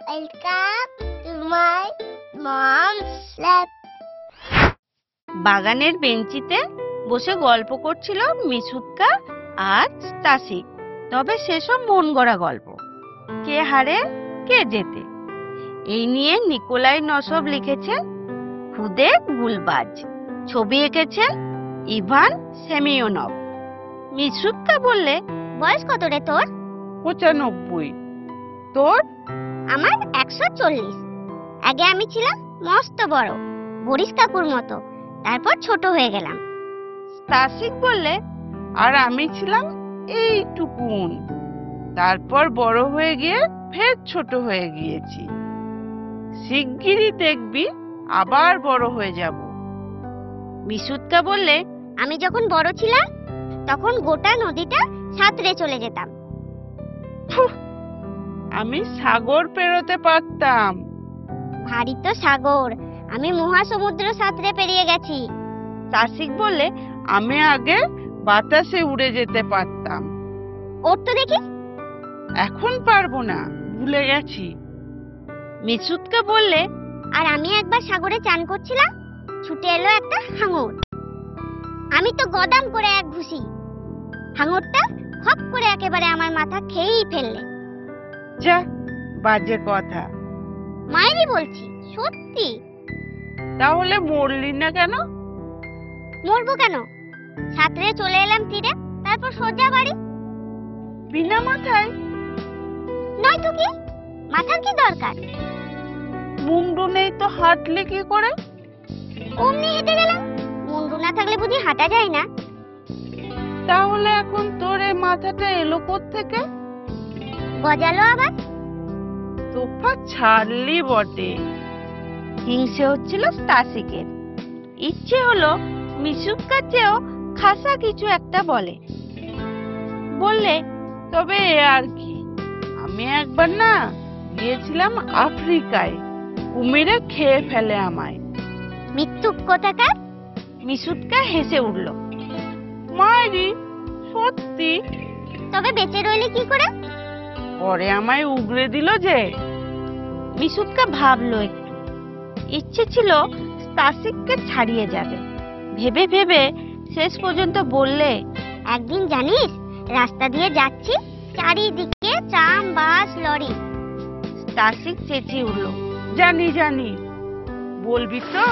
Welcome to my mom's lab. বাগানের বেঞ্চিতে বসে গল্প করছিল মিশুৎকা আর স্টাসি। তবে সেসব মন গড়া গল্প, কে হারে কে জেতে, এই নিয়ে নিকোলাই নসব লিখেছে খুদে গুলবাজ। ছবি এঁকেছেন ইভান সেমিওনভ। মিশুৎকা বললে, বয়স কত রে তোর? 95। তোর? আমার 140। আগে আমি ছিলাম মস্ত বড়, বরিস কাকুর মতো, তারপর ছোট হয়ে গেলাম। স্টাসি বললে, আর আমি ছিলাম এইটুকুন, তারপর বড় হয়ে গিয়ে ফের ছোট হয়ে গিয়েছি। শিগগিরই দেখবি আবার বড় হয়ে যাব। মিশুৎকা বললে, আমি যখন বড় ছিলাম তখন গোটা নদীটা সাঁতরে চলে যেতাম। আমি সাগর পেরোতে পারতাম। ভারী তো সাগর, আমি মহাসমুদ্র সাঁতরে পেরিয়ে গেছি। স্টাসি বললে, আমি আগে বাতাসে উড়ে যেতে পারতাম। ওর তো দেখি। এখন পারবো না, ভুলে গেছি। মিশুৎকা বললে, আর আমি একবার সাগরে চান করছিলাম, ছুটে এলো একটা হাঙর। আমি তো গদাম করে এক ঘুষি, হাঙরটা খপ করে একেবারে আমার মাথা খেয়েই ফেললে। যা, বাজে কথা। মায়েরই বলছি, সত্যি। তাহলে মরলি না কেন? মরবো কেন? সাঁতরে চলে এলাম তীরে, তারপর সোজা বাড়ি। বিনা মাথায়? নয় তো কি, মাথার কি দরকার? মুন্ডু নেই তো হাঁটলে কি করে? অমনি হেঁটে গেলাম। মুন্ডু না থাকলে বুঝি হাঁটা যায় না? তাহলে এখন তোর এই মাথাটা এলো কোত্থেকে? গজালো আবার। তোফা ছাড়লি বটে। হিংসে হচ্ছিল স্টাসিকের। ইচ্ছে হলো মিশুৎকার চেয়েও খাসা কিছু একটা বললে, তবে এ আর কি, আমি একবার না গিয়েছিলাম আফ্রিকায়, কুমিরে খেয়ে ফেলে আমায়। মৃত্যু কোথাকার। মিশুৎকা হেসে উঠল। মায়েরি, সত্যি? তবে বেঁচে রইলে কি করে? পরে আমায় উগরে দিল যে। মিশুৎকা ভাবলো একটু। ইচ্ছে ছিল স্টাসিককে ছাড়িয়ে যাবে। ভেবে ভেবে শেষ পর্যন্ত বললে, একদিন জানিস, রাস্তা দিয়ে যাচ্ছি, চারিদিকে ট্রাম, বাস, লরি। স্টাসিক চেঁচিয়ে উঠল, জানি জানি, বলবি তো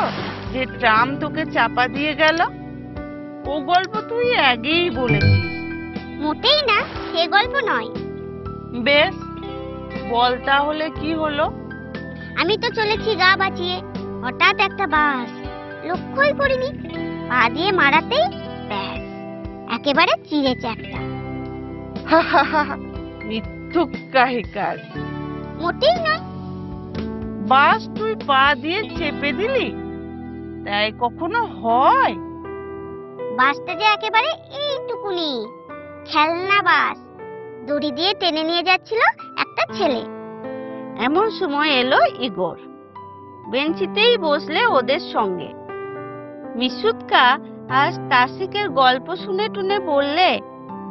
যে ট্রাম তোকে চাপা দিয়ে গেল? ও গল্প তুই আগেই বলেছিস। মোটেই না, সে গল্প নয়। বেশ, বল তাহলে কি হলো? আমি তো চলেছি গা বাঁচিয়ে, হঠাৎ একটা বাস, লক্ষ্যই করিনি, পা দিয়ে মারাতেই ব্যাস, একেবারে চিড়েছে একটা। মিথ্যুক কাহিকার। মোটেই নয়। বাস তুই পা দিয়ে চেপে দিলি? তাই কখনো হয়? বাসটা যে একেবারে এইটুকুনি, খেলনা বাস, দড়ি দিয়ে টেনে নিয়ে যাচ্ছিল একটা ছেলে। এমন সময় এলো ইগোর। বেঞ্চিতেই বসলে ওদের সঙ্গে। মিশুৎকা আর স্টাসিকের গল্প শুনে টুনে বললে,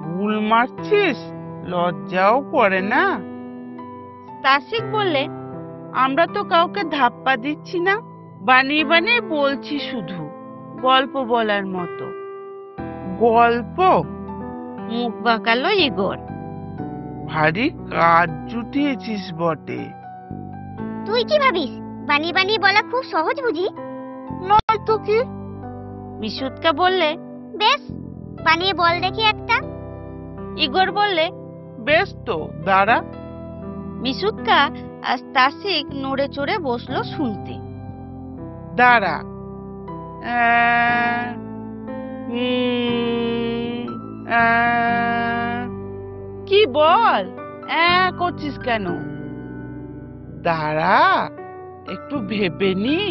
ভুল মারছিস, লজ্জাও করে না? স্টাসিক বললে, আমরা তো কাউকে ধাপ্পা দিচ্ছি না, বানিয়ে বানিয়ে বলছি শুধু, গল্প বলার মতো। গল্প? মুখ বাঁকালো ইগোর। ভারী কাজ জুটিয়েছিস বটে। তুই কি ভাবিস বানিয়ে বানিয়ে বলা খুব সহজ বুঝি? নয় তো কি। মিশুৎকা বললে, বেশ, বানিয়ে বল দেখি একটা। ইগোর বললে, বেশ তো, দাঁড়া। মিশুৎকা আর স্টাসিক নড়ে চড়ে বসলো শুনতে। দাঁড়া। কি বল, করছিস কেন? দাঁড়া, একটু ভেবে নি।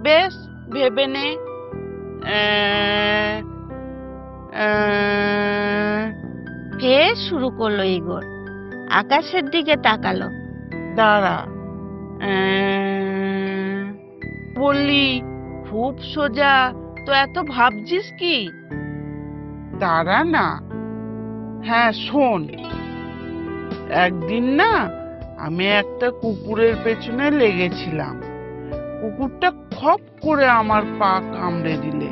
বেশ, ভেবে নে। ফের শুরু করলো ইগোর। আকাশের দিকে তাকালো। দাঁড়া। বললি খুব সোজা, তো এত ভাবছিস কি? দাঁড়া না। হ্যাঁ শোন, একদিন না আমি একটা কুকুরের পেছনে লেগেছিলাম। কুকুরটা খপ করে আমার পা কামড়ে দিলে।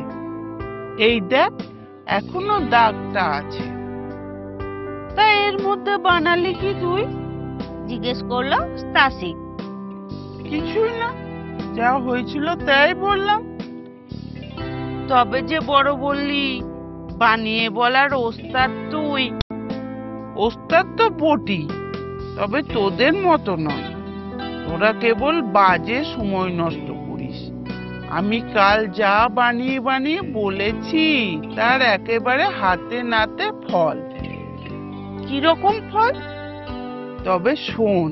এই দেখ, এখনো দাগটা আছে। তা এর মধ্যে বানালি কি তুই? জিজ্ঞেস করলো স্টাসি। কিছুই না, যা হয়েছিল তাই বললাম। তবে যে বড় বললি বানিয়ে বলার ওস্তাদ তুই। ওস্তাদ তো বটি, তবে তোদের মতো নয়। তোরা কেবল বাজে সময় নষ্ট করিস। আমি কাল যা বানিয়ে বানিয়ে বলেছি তার একেবারে হাতে নাতে ফল। কিরকম ফল? তবে শোন,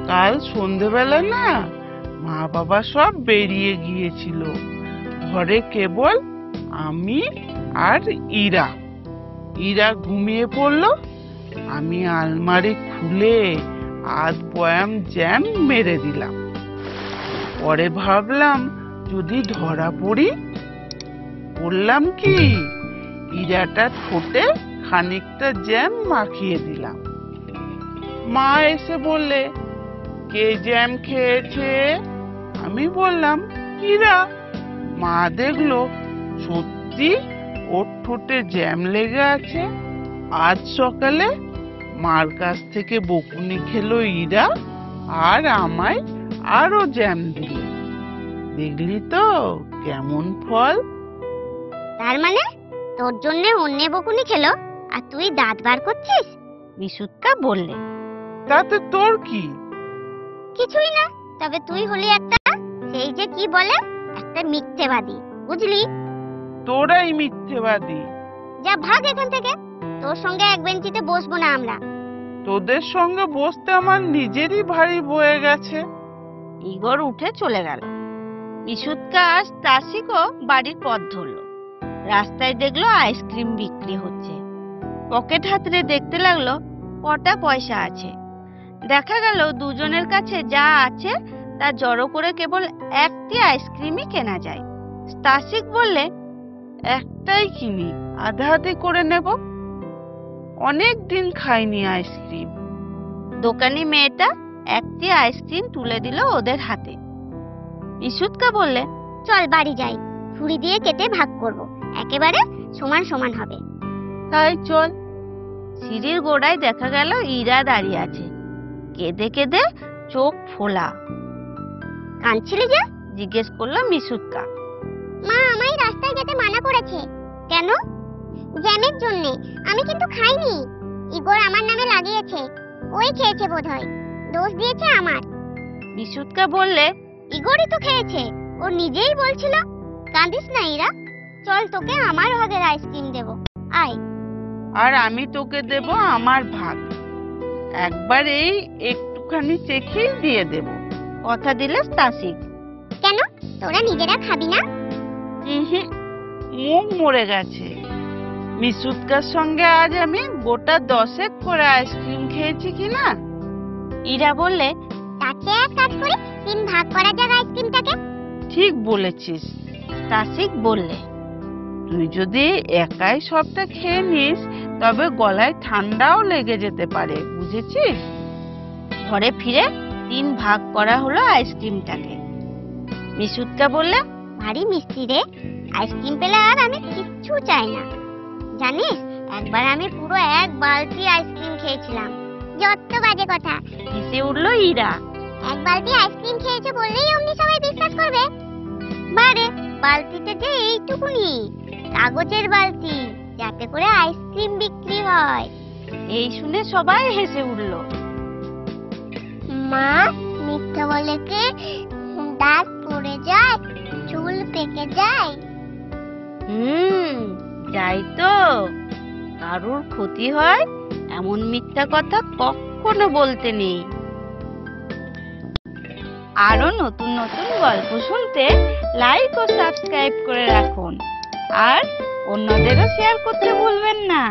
কাল সন্ধেবেলা না মা বাবা সব বেরিয়ে গিয়েছিল। ঘরে কেবল আমি আর ইরা। ইরা ঘুমিয়ে পড়লো। আমি আলমারি খুলে আধ বয়াম জ্যাম মেরে দিলাম। পরে ভাবলাম যদি ধরা পড়ি, বললাম কি, ইরাটা ঠোঁটে খানিকটা জ্যাম মাখিয়ে দিলাম। মা এসে বললে, কে জ্যাম খেয়েছে? আমি বললাম ইরা। মা দেখলো সত্যি ওর ঠোঁটে জ্যাম লেগে আছে। আজ সকালে মার কাছ থেকে বকুনি খেলো ইরা, আর আমায় আরো জ্যাম দিল। দেখলি তো কেমন ফল? তার মানে তোর জন্য অন্য বকুনি খেলো আর তুই দাঁত বার করছিস? বিশুৎকা বললে। তাতে তোর কি? কিছুই না, তবে তুই হলি একটা, সেই যে কি বলে, একটা মিথ্যেবাদী, বুঝলি? তোরাই মিথ্যেবাদী। যা ভাগ এখান থেকে, তোর সঙ্গে এক বেঞ্চিতে বসবো না আমরা। তোদের সঙ্গে বসতে আমার নিজেরই ভারী বয়ে গেছে। ইগর উঠে চলে গেল। বিশুৎকা আর স্টাসিকও বাড়ির পথ ধরল। রাস্তায় দেখলো আইসক্রিম বিক্রি হচ্ছে। পকেট হাতড়ে দেখতে লাগলো কটা পয়সা আছে। দেখা গেল দুজনের কাছে যা আছে তা জড়ো করে কেবল একটি আইসক্রিমই কেনা যায়। স্টাসিক বললে, একটাই কিনি, আধা আধি করে নেব। অনেক দিন খাইনি আইসক্রিম। দোকানি মেয়েটা একটি আইসক্রিম তুলে দিল ওদের হাতে। বিশুৎকা বললে, চল বাড়ি যাই, ছুরি দিয়ে কেটে ভাগ করব, একেবারে সমান সমান হবে। তাই চল। সিঁড়ির গোড়ায় দেখা গেল ইরা দাঁড়িয়ে আছে, কেঁদে কেঁদে চোখ ফোলা। কাঁদছিলি যে? জিজ্ঞেস করলো বিশুৎকা। মা আমায় রাস্তায় যেতে মানা করেছে। কেন? জ্যামের জন্য। আমি কিন্তু খাইনি, ইগোর আমার নামে লাগিয়েছে। ওই খেয়েছে বোধহয়, দোষ দিয়েছে আমার। বিশুৎকা বললে, ইগোরই তো খেয়েছে, ও নিজেই বলছিল। কাঁদিস না ইরা, চল তোকে আমার ভাগের আইসক্রিম দেব, আয়। আর আমি তোকে দেব আমার ভাগ। একবার এই একটুখানি চেখেই দিয়ে দেব। কথা দিলে স্টাসিক। কেন, তোরা নিজেরা খাবি না? মুখ মরে গেছে। মিশুৎকার সঙ্গে আজ আমি গোটা 10 করে আইসক্রিম খেয়েছি কিনা। ইরা বললে, তাতে এক কাজ করি, 3 ভাগ করা যাক আইসক্রিমটাকে। ঠিক বলেছিস। স্টাসিক বললে, তুই যদি একাই সবটা খেয়ে নিস তবে গলায় ঠান্ডাও লেগে যেতে পারে, বুঝেছিস? ঘরে ফিরে 3 ভাগ করা হলো আইসক্রিমটাকে। বিশুৎকা বললে, ভারী মিষ্টি রে, আইসক্রিম পেলে আর আমি কিচ্ছু চাই না। জানিস, একবার আমি পুরো 1 বালতি আইসক্রিম খেয়েছিলাম। যত বাজে কথা। হেসে উঠলো ইরা। 1 বালতি আইসক্রিম খেয়েছে বললেই অমনি সবাই বিশ্বাস করবে? বারে, বালতিতে যে এইটুকুনি, কাগজের বালতি, যাতে করে আইসক্রিম বিক্রি হয়। এই শুনে সবাই হেসে উঠলো। মা, মিথ্যা বলে কি দাঁত পড়ে যায়, চুল পেকে যায়? যাই তো, কারোর ক্ষতি হয় এমন মিথ্যা কথা কখনো বলতে নেই। আরো নতুন নতুন গল্প শুনতে লাইক ও সাবস্ক্রাইব করে রাখুন, আর অন্যদেরও শেয়ার করতে ভুলবেন না।